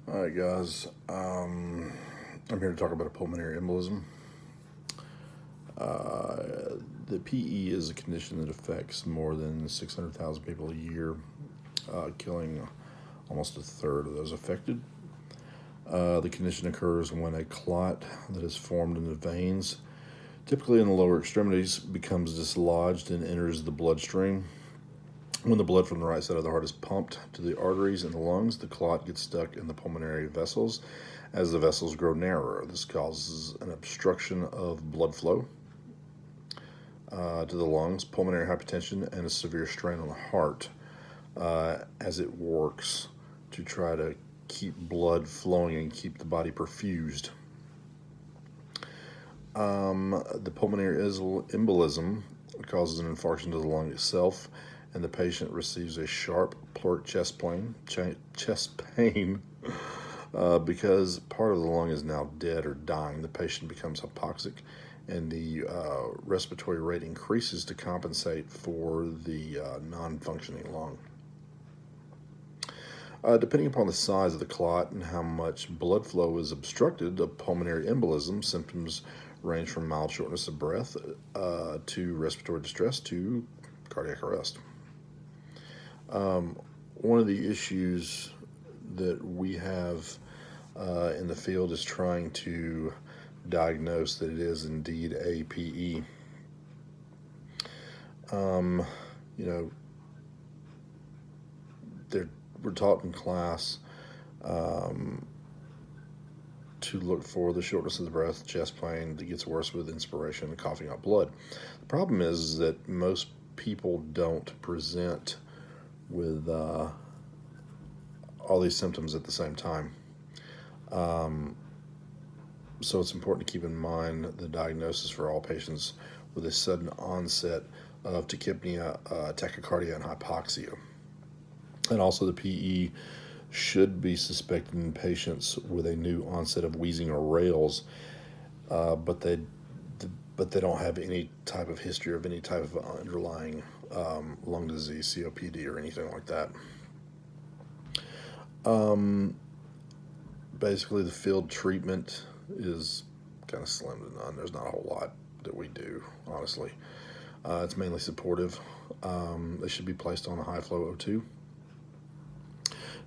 All right, guys. I'm here to talk about a pulmonary embolism. The PE is a condition that affects more than 600,000 people a year, killing almost a third of those affected. The condition occurs when a clot that is formed in the veins, typically in the lower extremities, becomes dislodged and enters the bloodstream. When the blood from the right side of the heart is pumped to the arteries in the lungs, the clot gets stuck in the pulmonary vessels as the vessels grow narrower. This causes an obstruction of blood flow to the lungs, pulmonary hypertension, and a severe strain on the heart as it works to try to keep blood flowing and keep the body perfused. The pulmonary embolism causes an infarction to the lung itself, and the patient receives a sharp pleural chest pain because part of the lung is now dead or dying. The patient becomes hypoxic, and the respiratory rate increases to compensate for the non-functioning lung. Depending upon the size of the clot and how much blood flow is obstructed, a pulmonary embolism symptoms range from mild shortness of breath to respiratory distress to cardiac arrest. One of the issues that we have in the field is trying to diagnose that it is indeed a PE. You know, we're taught in class to look for the shortness of the breath, chest pain that gets worse with inspiration and coughing out blood. The problem is that most people don't present with all these symptoms at the same time. So it's important to keep in mind the diagnosis for all patients with a sudden onset of tachypnea, tachycardia, and hypoxia. And also the PE should be suspected in patients with a new onset of wheezing or rales, but they don't have any type of history of any type of underlying lung disease, COPD, or anything like that. Basically, the field treatment is kind of slim to none. There's not a whole lot that we do, honestly. It's mainly supportive. They should be placed on a high flow O2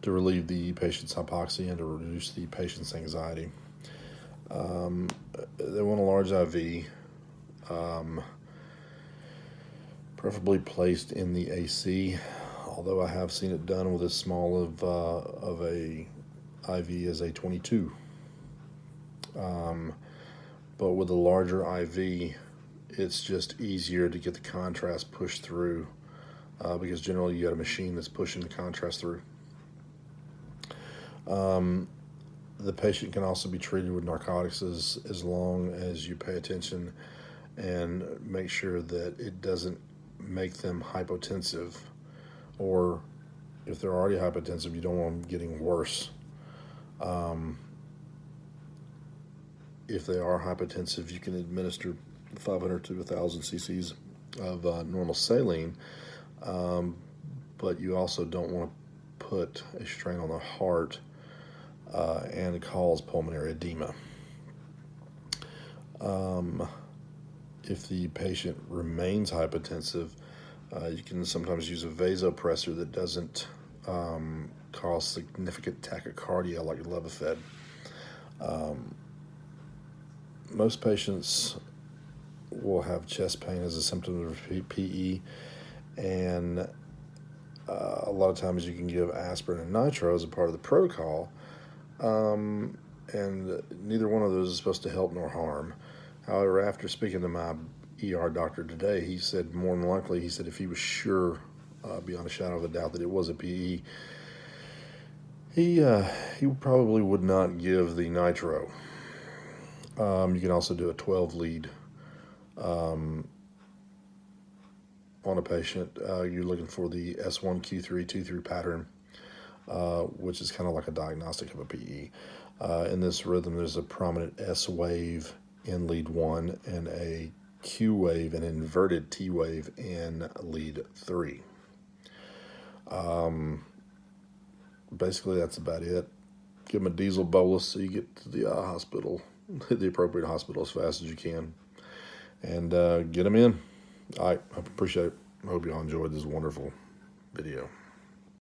to relieve the patient's hypoxia and to reduce the patient's anxiety. They want a large IV, preferably placed in the AC, although I have seen it done with as small of a IV as a 22. But with a larger IV, it's just easier to get the contrast pushed through because generally you got a machine that's pushing the contrast through. The patient can also be treated with narcotics as long as you pay attention and make sure that it doesn't make them hypotensive, or if they're already hypotensive, you don't want them getting worse. If they are hypotensive, you can administer 500 to 1,000 cc's of normal saline, but you also don't want to put a strain on the heart and cause pulmonary edema. If the patient remains hypotensive, you can sometimes use a vasopressor that doesn't cause significant tachycardia like Levophed. Most patients will have chest pain as a symptom of PE, and a lot of times you can give aspirin and nitro as a part of the protocol, and neither one of those is supposed to help nor harm. However, after speaking to my ER doctor today, he said more than likely, he said if he was sure, beyond a shadow of a doubt, that it was a PE, he probably would not give the nitro. You can also do a 12 lead on a patient. You're looking for the S1Q3 pattern, which is kind of like a diagnostic of a PE. In this rhythm, there's a prominent S wave in lead 1 and a Q wave and inverted T wave in lead 3. Basically, that's about it. Give them a diesel bolus so you get to the hospital, the appropriate hospital as fast as you can, and get them in. I appreciate it. I hope you all enjoyed this wonderful video.